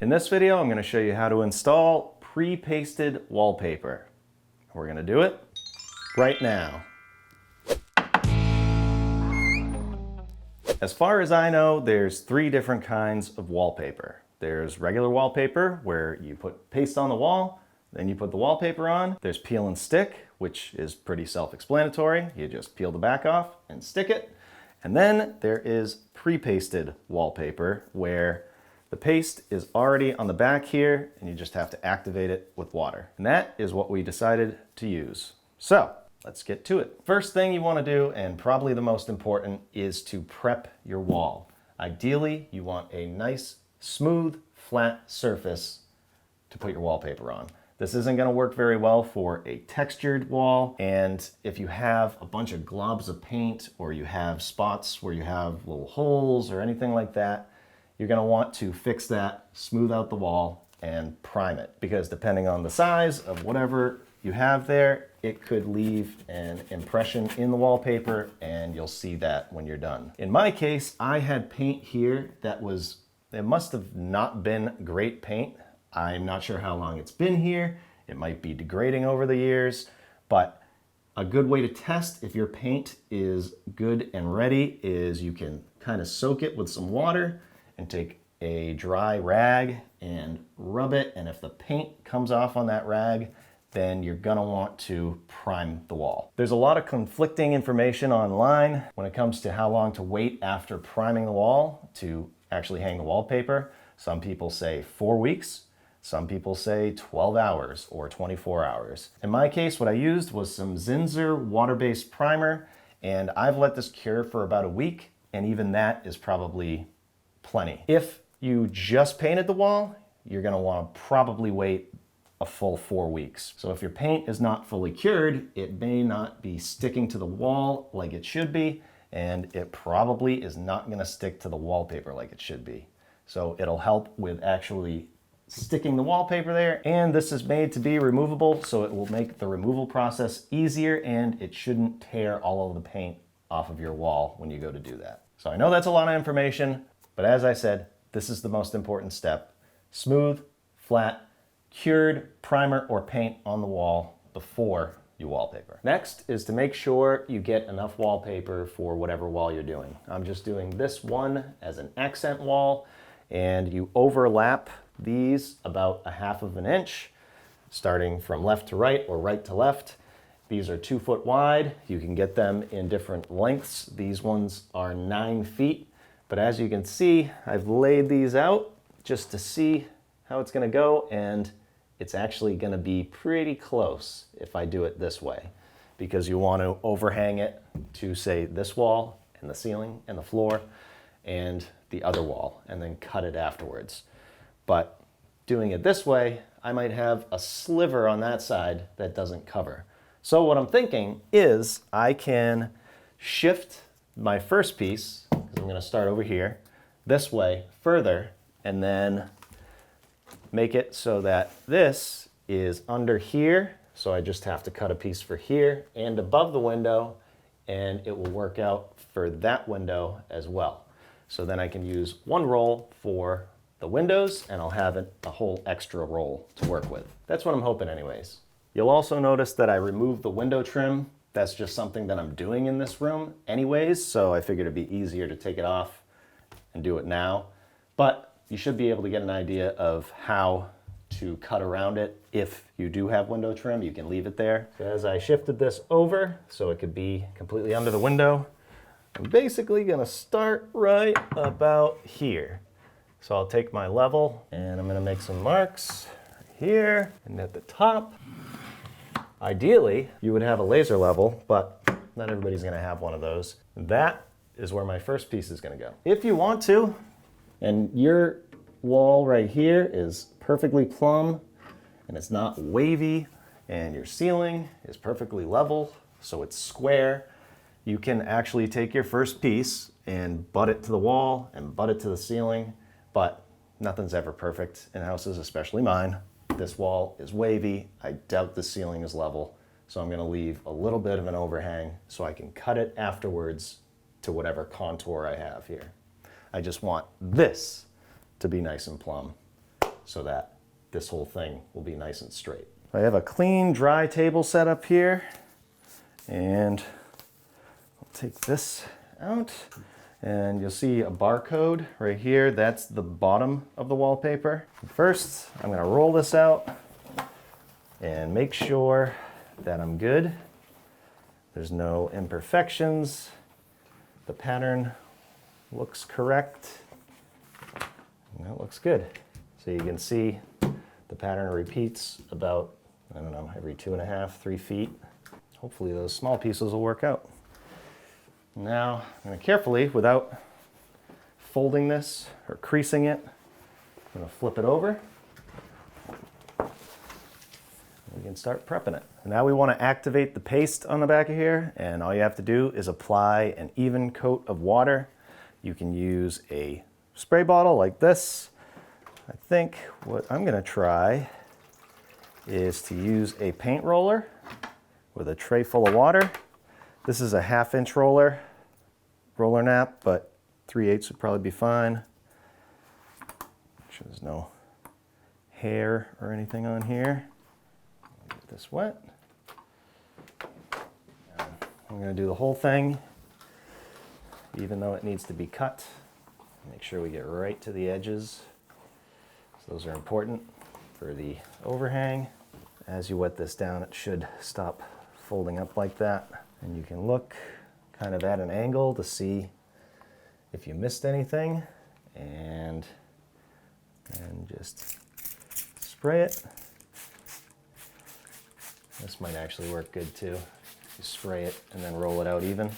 In this video, I'm going to show you how to install pre-pasted wallpaper. We're going to do it right now. As far as I know, there's 3 different kinds of wallpaper. There's regular wallpaper, where you put paste on the wall, then you put the wallpaper on. There's peel and stick, which is pretty self-explanatory. You just peel the back off and stick it. And then there is pre-pasted wallpaper, where the paste is already on the back here, and you just have to activate it with water. And that is what we decided to use. So let's get to it. First thing you want to do, and probably the most important, is to prep your wall. Ideally, you want a nice, smooth, flat surface to put your wallpaper on. This isn't going to work very well for a textured wall, and if you have a bunch of globs of paint, or you have spots where you have little holes or anything like that, you're going to want to fix that, smooth out the wall, and prime it. Because depending on the size of whatever you have there, it could leave an impression in the wallpaper, and you'll see that when you're done. In my case, I had paint here that it must have not been great paint. I'm not sure how long it's been here. It might be degrading over the years, but a good way to test if your paint is good and ready is you can kind of soak it with some water and take a dry rag and rub it, and if the paint comes off on that rag, then you're gonna want to prime the wall. There's a lot of conflicting information online when it comes to how long to wait after priming the wall to actually hang the wallpaper. Some people say 4 weeks, some people say 12 hours or 24 hours. In my case, what I used was some Zinsser water-based primer, and I've let this cure for about a week, and even that is probably plenty. If you just painted the wall, you're gonna wanna probably wait a full 4 weeks. So if your paint is not fully cured, it may not be sticking to the wall like it should be, and it probably is not gonna stick to the wallpaper like it should be. So it'll help with actually sticking the wallpaper there, and this is made to be removable, so it will make the removal process easier, and it shouldn't tear all of the paint off of your wall when you go to do that. So I know that's a lot of information, but as I said, this is the most important step. Smooth, flat, cured primer or paint on the wall before you wallpaper. Next is to make sure you get enough wallpaper for whatever wall you're doing. I'm just doing this one as an accent wall, and you overlap these about 1/2 inch, starting from left to right or right to left. These are 2 foot wide. You can get them in different lengths. These ones are 9 feet. But as you can see, I've laid these out just to see how it's gonna go, and it's actually gonna be pretty close if I do it this way, because you want to overhang it to, say, this wall and the ceiling and the floor and the other wall, and then cut it afterwards. But doing it this way, I might have a sliver on that side that doesn't cover. So what I'm thinking is I can shift my first piece, I'm going to start over here, this way further, and then make it so that this is under here. So I just have to cut a piece for here and above the window, and it will work out for that window as well. So then I can use 1 roll for the windows, and I'll have a whole extra roll to work with. That's what I'm hoping anyways. You'll also notice that I removed the window trim. That's just something that I'm doing in this room anyways, so I figured it'd be easier to take it off and do it now. But you should be able to get an idea of how to cut around it. If you do have window trim, you can leave it there. So as I shifted this over so it could be completely under the window, I'm basically gonna start right about here. So I'll take my level, and I'm gonna make some marks here and at the top. Ideally, you would have a laser level, but not everybody's gonna have one of those. That is where my first piece is gonna go. If you want to, and your wall right here is perfectly plumb, and it's not wavy, and your ceiling is perfectly level, so it's square, you can actually take your first piece and butt it to the wall and butt it to the ceiling, but nothing's ever perfect in houses, especially mine. This wall is wavy. I doubt the ceiling is level, so I'm gonna leave a little bit of an overhang so I can cut it afterwards to whatever contour I have here. I just want this to be nice and plumb. so that this whole thing will be nice and straight. I have a clean, dry table set up here, and I'll take this out, and you'll see a barcode right here. That's the bottom of the wallpaper. First, I'm gonna roll this out and make sure that I'm good. There's no imperfections. The pattern looks correct. And that looks good. So you can see the pattern repeats about, I don't know, every 2.5, 3 feet. Hopefully those small pieces will work out. Now, I'm gonna carefully, without folding this or creasing it, I'm gonna flip it over. We can start prepping it. Now we want to activate the paste on the back of here, and all you have to do is apply an even coat of water. You can use a spray bottle like this. I think what I'm going to try is to use a paint roller with a tray full of water. This is a 1/2 inch roller nap, but 3/8 would probably be fine. Make sure there's no hair or anything on here. Get this wet. I'm going to do the whole thing, even though it needs to be cut. Make sure we get right to the edges. So those are important for the overhang. As you wet this down, it should stop folding up like that. And you can look kind of at an angle to see if you missed anything, and just spray it. This might actually work good too. You spray it and then roll it out even.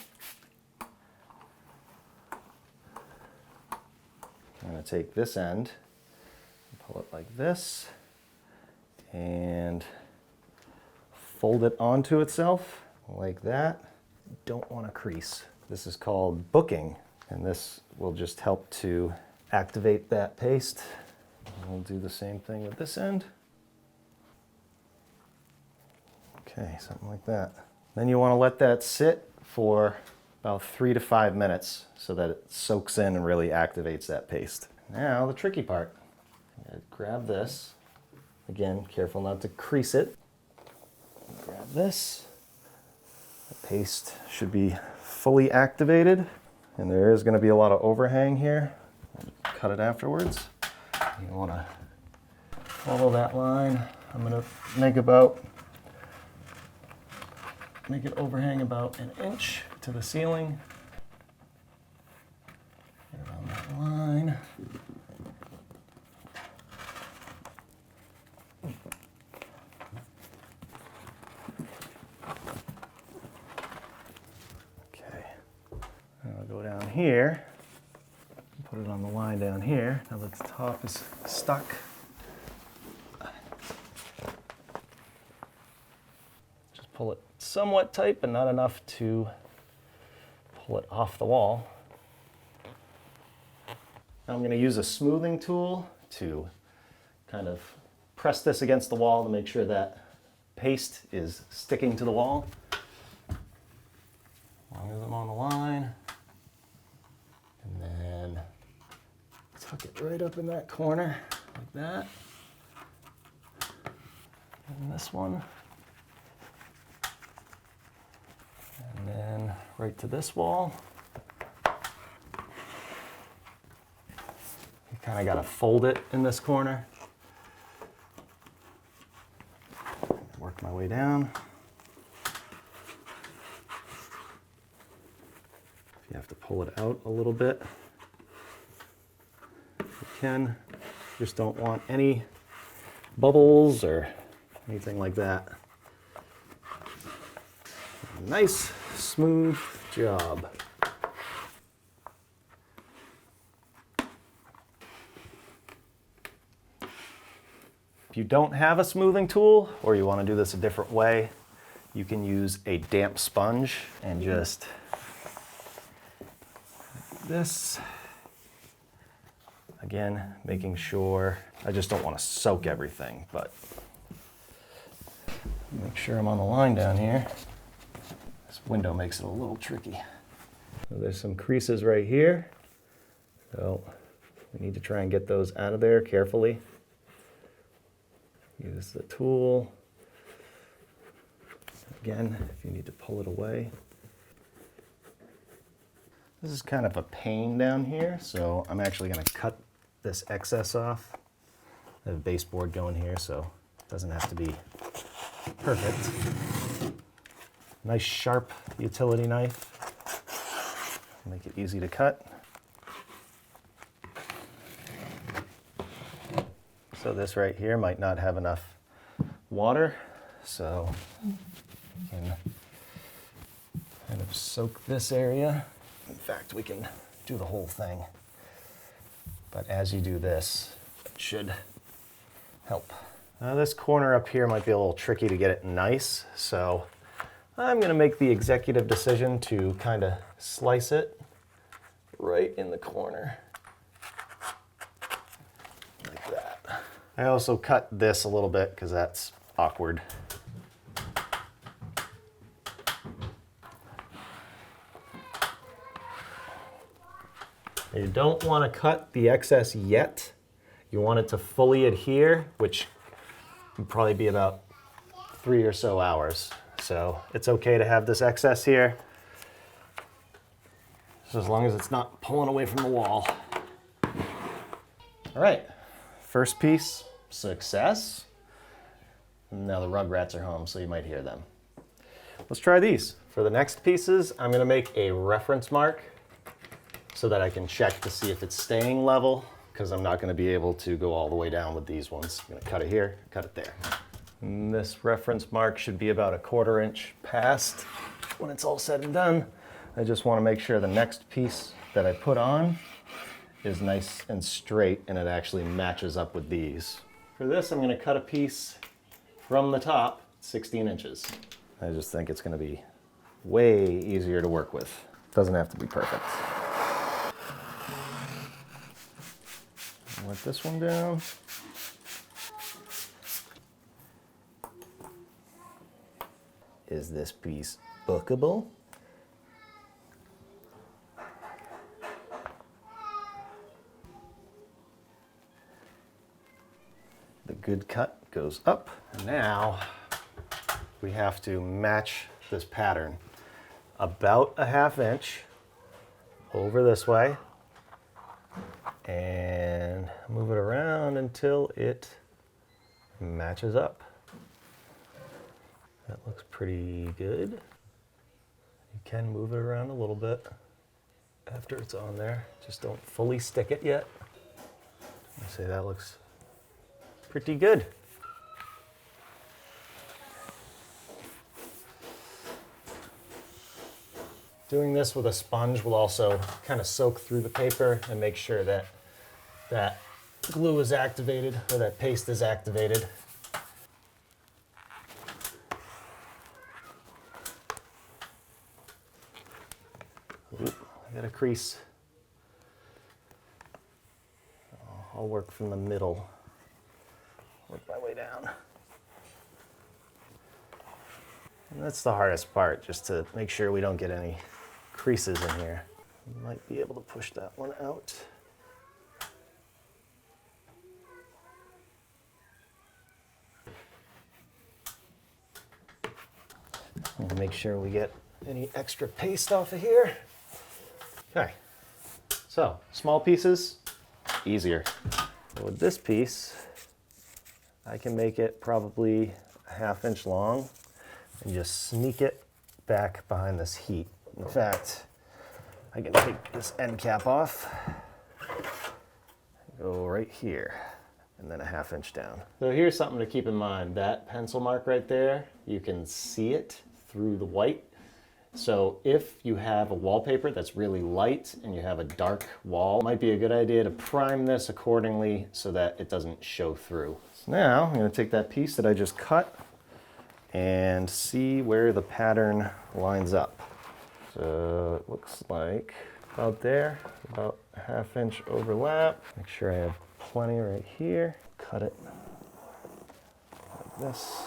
I'm going to take this end, pull it like this, and fold it onto itself like that. You don't want to crease. This is called booking, and this will just help to activate that paste. We'll do the same thing with this end. Okay, something like that. Then you want to let that sit for about 3 to 5 minutes so that it soaks in and really activates that paste. Now the tricky part. Grab this. Again, careful not to crease it. Grab this. The paste should be fully activated, and there is going to be a lot of overhang here. Cut it afterwards. You want to follow that line. I'm going to make it overhang about 1 inch to the ceiling. Get it on that line. Okay, I'll go down here, put it on the line down here. Now that the top is stuck. Just pull it somewhat tight, but not enough to pull it off the wall. Now I'm going to use a smoothing tool to kind of press this against the wall to make sure that paste is sticking to the wall. As long as I'm on the line. And then tuck it right up in that corner like that. And this one. And then right to this wall. You kind of got to fold it in this corner. Work my way down. If you have to pull it out a little bit, you can. Just don't want any bubbles or anything like that. Nice, smooth job. If you don't have a smoothing tool, or you want to do this a different way, you can use a damp sponge and just this. Again, making sure, I just don't want to soak everything, but make sure I'm on the line down here. This window makes it a little tricky. So there's some creases right here. So we need to try and get those out of there carefully. Use the tool. Again, if you need to pull it away. This is kind of a pain down here, so I'm actually going to cut this excess off. I have a baseboard going here, so it doesn't have to be perfect. Nice sharp utility knife. Make it easy to cut. So this right here might not have enough water, so you can kind of soak this area. In fact, we can do the whole thing. But as you do this, it should help. Now this corner up here might be a little tricky to get it nice, so I'm going to make the executive decision to kind of slice it right in the corner. Like that. I also cut this a little bit because that's awkward. You don't want to cut the excess yet. You want it to fully adhere, which would probably be about 3 or so hours. So it's okay to have this excess here, so as long as it's not pulling away from the wall. All right, first piece, success. Now the rugrats are home, so you might hear them. Let's try these. For the next pieces, I'm gonna make a reference mark so that I can check to see if it's staying level, because I'm not gonna be able to go all the way down with these ones. I'm gonna cut it here, cut it there. And this reference mark should be about 1/4 inch past when it's all said and done. I just wanna make sure the next piece that I put on is nice and straight and it actually matches up with these. For this, I'm gonna cut a piece from the top, 16 inches. I just think it's gonna be way easier to work with. Doesn't have to be perfect. Let this one down. Is this piece bookable? The good cut goes up. Now we have to match this pattern about 1/2 inch over this way and move it around until it matches up. That looks pretty good. You can move it around a little bit after it's on there. Just don't fully stick it yet. I say that looks pretty good. Doing this with a sponge will also kind of soak through the paper and make sure that that glue is activated, or that paste is activated. Oop, I got a crease. I'll work from the middle, work my way down. And that's the hardest part, just to make sure we don't get any creases in here. Might be able to push that one out. And make sure we get any extra paste off of here. Okay, so small pieces, easier. With this piece, I can make it probably 1/2 inch long and just sneak it back behind this heat. In fact, I can take this end cap off, go right here, and then 1/2 inch down. So here's something to keep in mind. That pencil mark right there, you can see it through the white. So if you have a wallpaper that's really light and you have a dark wall, it might be a good idea to prime this accordingly so that it doesn't show through. So now I'm going to take that piece that I just cut and see where the pattern lines up. So it looks like about there, about 1/2 inch overlap. Make sure I have plenty right here. Cut it like this.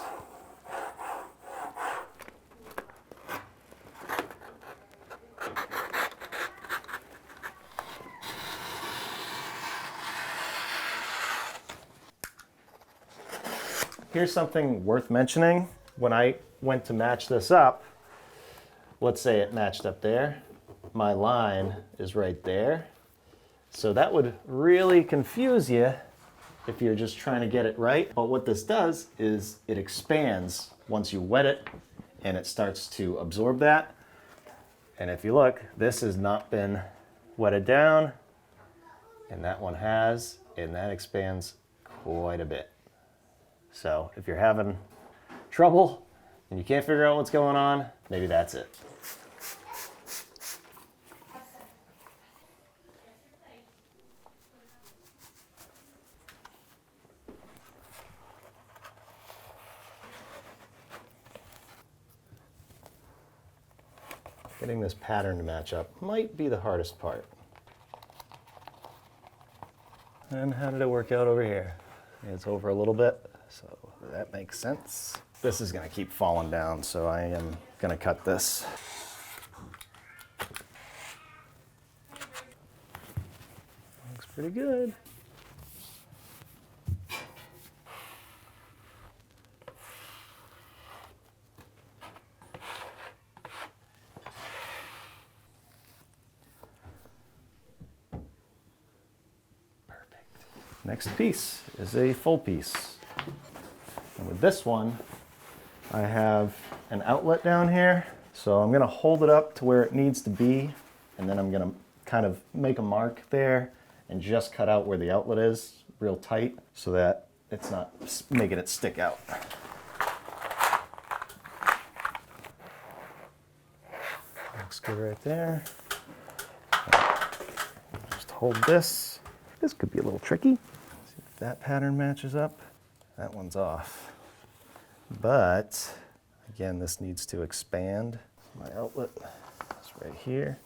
Here's something worth mentioning. When I went to match this up, let's say it matched up there. My line is right there. So that would really confuse you if you're just trying to get it right. But what this does is it expands once you wet it and it starts to absorb that. And if you look, this has not been wetted down and that one has, and that expands quite a bit. So if you're having trouble and you can't figure out what's going on, maybe that's it. Getting this pattern to match up might be the hardest part. And how did it work out over here? It's over a little bit, so that makes sense. This is gonna keep falling down, so I am gonna cut this. Looks pretty good. Next piece is a full piece. And with this one, I have an outlet down here. So I'm gonna hold it up to where it needs to be, and then I'm gonna kind of make a mark there and just cut out where the outlet is real tight so that it's not making it stick out. Looks good right there. Just hold this. This could be a little tricky. See if that pattern matches up. That one's off. But again, this needs to expand. My outlet is right here.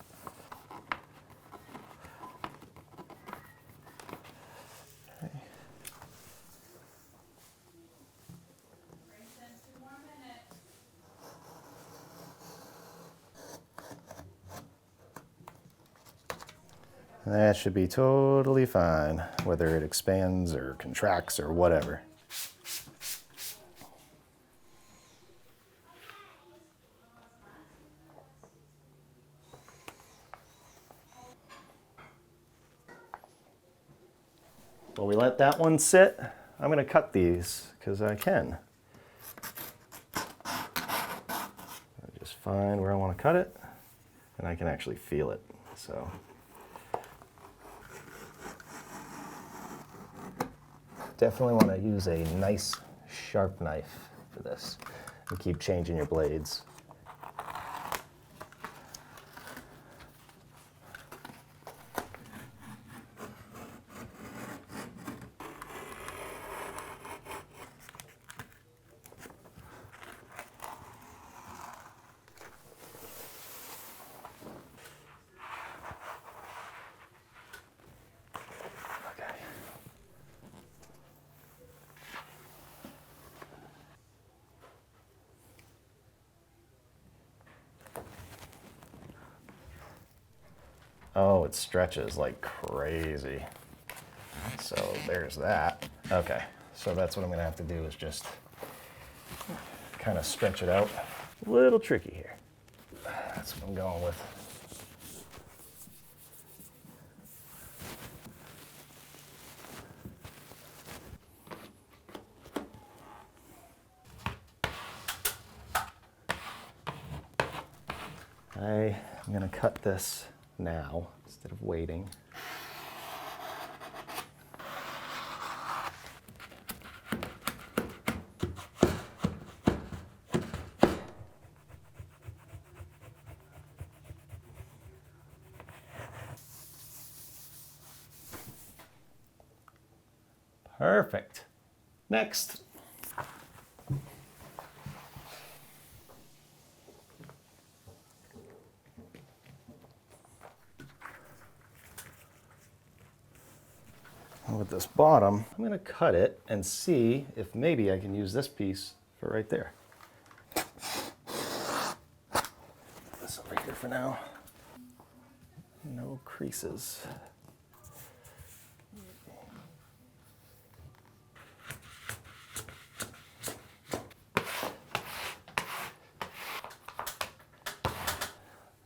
Okay. That should be totally fine, whether it expands or contracts or whatever. While we let that one sit, I'm going to cut these because I can. I just find where I want to cut it, and I can actually feel it. So. Definitely want to use a nice sharp knife for this and keep changing your blades. Oh, it stretches like crazy. So there's that. Okay, so that's what I'm gonna have to do is just kind of stretch it out. A little tricky here. That's what I'm going with. I'm gonna cut this now instead of waiting. Perfect. Next. With this bottom, I'm going to cut it and see if maybe I can use this piece for right there. Put this over here for now. No creases.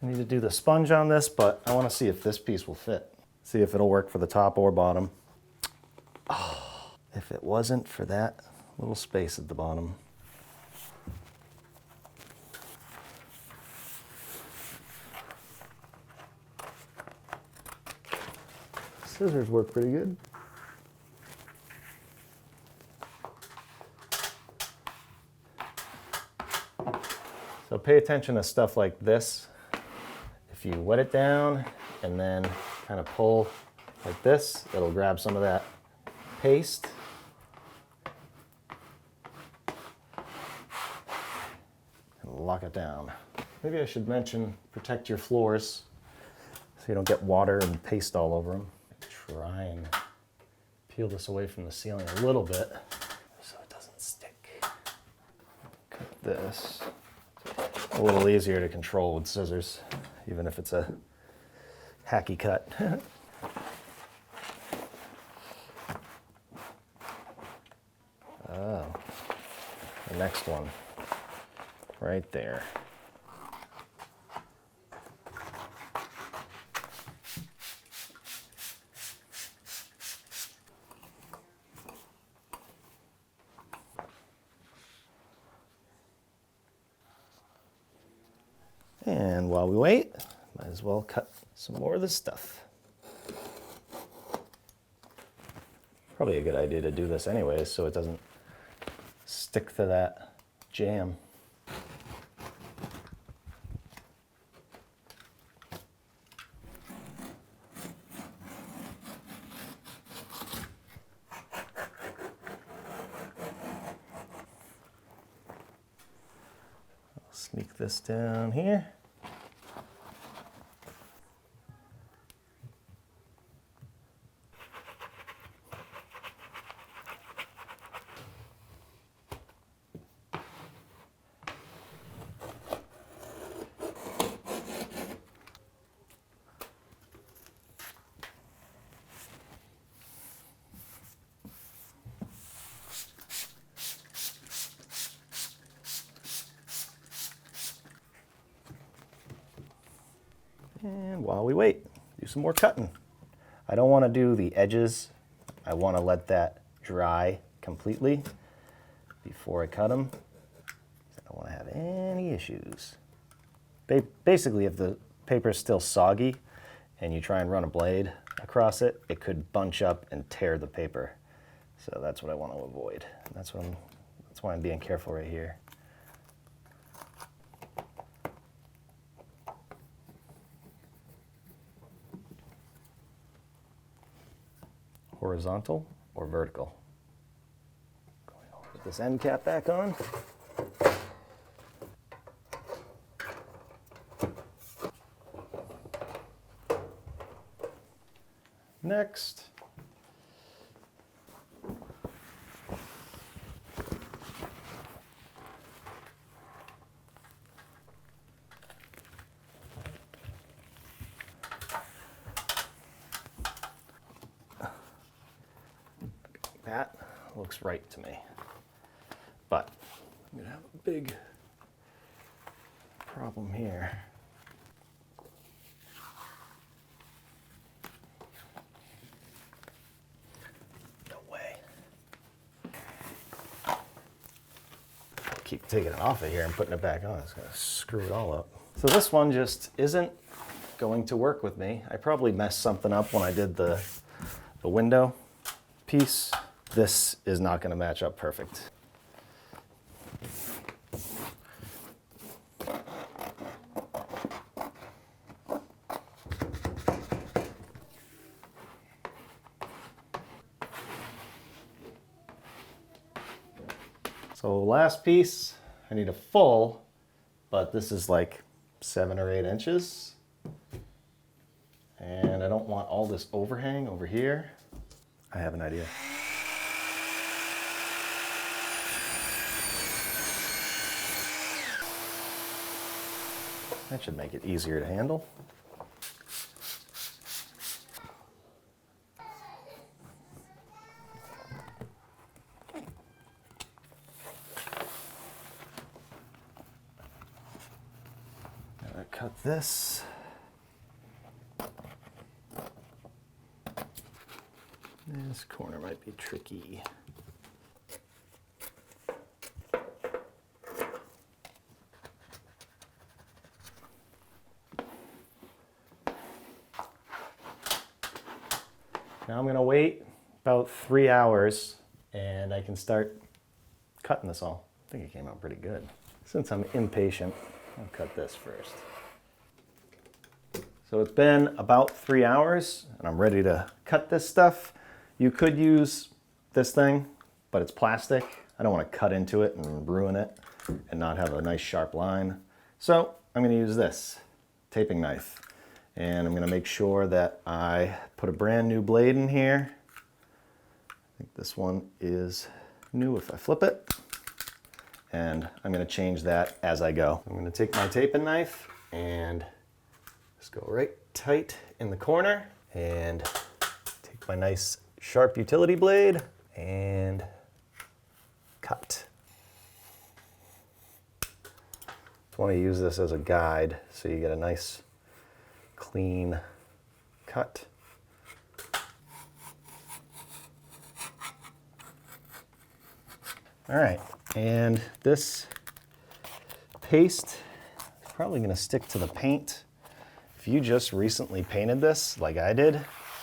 I need to do the sponge on this, but I want to see if this piece will fit. See if it'll work for the top or bottom. Oh, if it wasn't for that little space at the bottom. Scissors work pretty good. So pay attention to stuff like this. If you wet it down and then kind of pull like this, it'll grab some of that paste. And lock it down. Maybe I should mention protect your floors so you don't get water and paste all over them. Try and peel this away from the ceiling a little bit so it doesn't stick. Cut this. A little easier to control with scissors, even if it's a hacky cut. Oh, the next one, right there. And while we wait, might as well cut some more of this stuff. Probably a good idea to do this anyways so it doesn't stick to that jam. I'll sneak this down here. And while we wait, do some more cutting. I don't want to do the edges. I want to let that dry completely before I cut them. I don't want to have any issues. Basically, if the paper is still soggy and you try and run a blade across it, it could bunch up and tear the paper. So that's what I want to avoid. That's why I'm being careful right here. Horizontal or vertical. Put this end cap back on. Next, that looks right to me, but I'm gonna have a big problem here. No way. Keep taking it off of here and putting it back on. It's gonna screw it all up. So this one just isn't going to work with me. I probably messed something up when I did the window piece. This is not going to match up perfect. So last piece, I need a full, but this is like 7 or 8 inches. And I don't want all this overhang over here. I have an idea. That should make it easier to handle. cut this. This corner might be tricky. Now I'm gonna wait about 3 hours and I can start cutting this all. I think it came out pretty good. Since I'm impatient, I'll cut this first. So it's been about 3 hours and I'm ready to cut this stuff. You could use this thing, but it's plastic. I don't want to cut into it and ruin it and not have a nice sharp line. So I'm going to use this taping knife. And I'm going to make sure that I put a brand new blade in here. I think this one is new if I flip it. And I'm going to change that as I go. I'm going to take my taping knife and just go right tight in the corner and take my nice sharp utility blade and cut. Just want to use this as a guide so you get a nice clean cut. All right, and this paste is probably going to stick to the paint. If you just recently painted this like I did,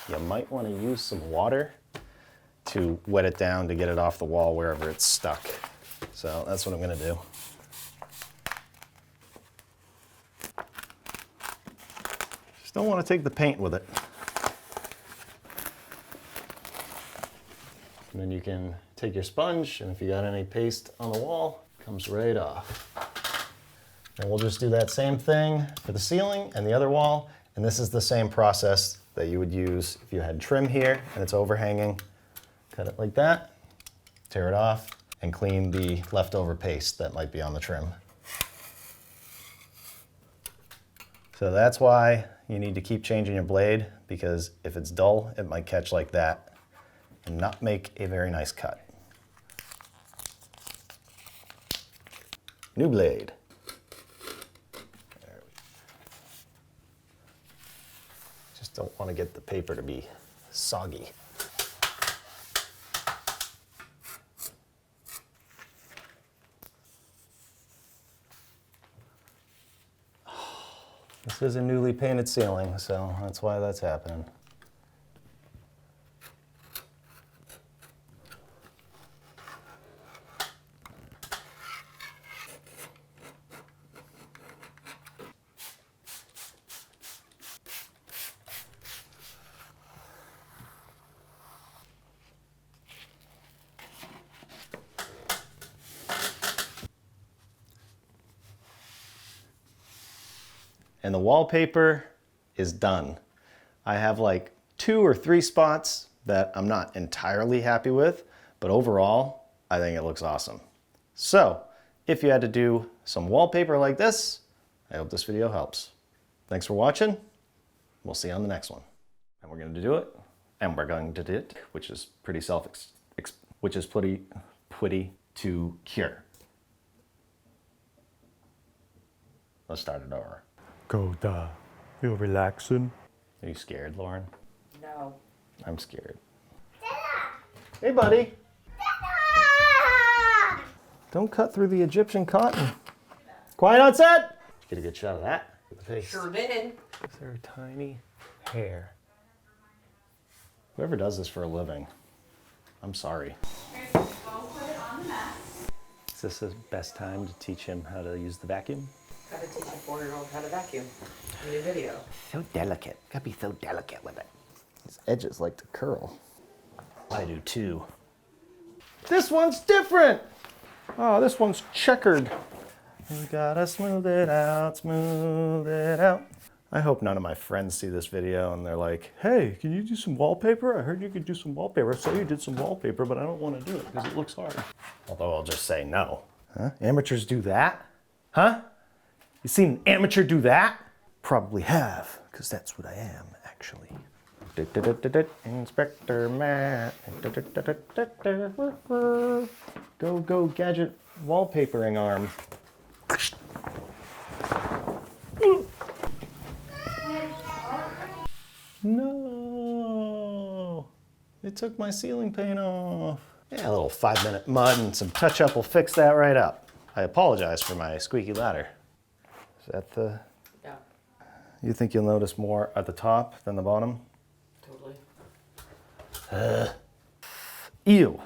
you might want to use some water to wet it down to get it off the wall wherever it's stuck. So that's what I'm going to do. Just don't want to take the paint with it. And then you can take your sponge, and if you got any paste on the wall, it comes right off. And we'll just do that same thing for the ceiling and the other wall. And this is the same process that you would use if you had trim here and it's overhanging. Cut it like that, tear it off, and clean the leftover paste that might be on the trim. So that's why you need to keep changing your blade, because if it's dull, it might catch like that and not make a very nice cut. New blade. Just don't want to get the paper to be soggy. This is a newly painted ceiling, so that's why that's happening. And the wallpaper is done. I have like 2 or 3 spots that I'm not entirely happy with, but overall, I think it looks awesome. So, if you had to do some wallpaper like this, I hope this video helps. Thanks for watching. We'll see you on the next one. And we're going to do it, and we're going to do it, which is pretty pretty to cure. Let's start it over. Go, feel relaxing. Are you scared, Lauren? No. I'm scared. Hey, buddy. Don't cut through the Egyptian cotton. Quiet on set. Did you get a good shot of that? The face. Sure did. Is there a tiny hair? Whoever does this for a living, I'm sorry. Is this the best time to teach him how to use the vacuum? Gotta teach a 4-year-old how to vacuum. Need a video. So delicate. Gotta be so delicate with it. These edges like to curl. I do too. This one's different. Oh, this one's checkered. You gotta smooth it out, smooth it out. I hope none of my friends see this video and they're like, hey, can you do some wallpaper? I heard you could do some wallpaper. I saw you did some wallpaper, but I don't want to do it because it looks hard. Although I'll just say no. Huh? Amateurs do that? Huh? You seen an amateur do that? Probably have, because that's what I am, actually. Inspector Matt. Go, go, gadget wallpapering arm. No, it took my ceiling paint off. Yeah, a little 5-minute mud and some touch-up will fix that right up. I apologize for my squeaky ladder. Is that the... Yeah, You think you'll notice more at the top than the bottom? totally. Ew.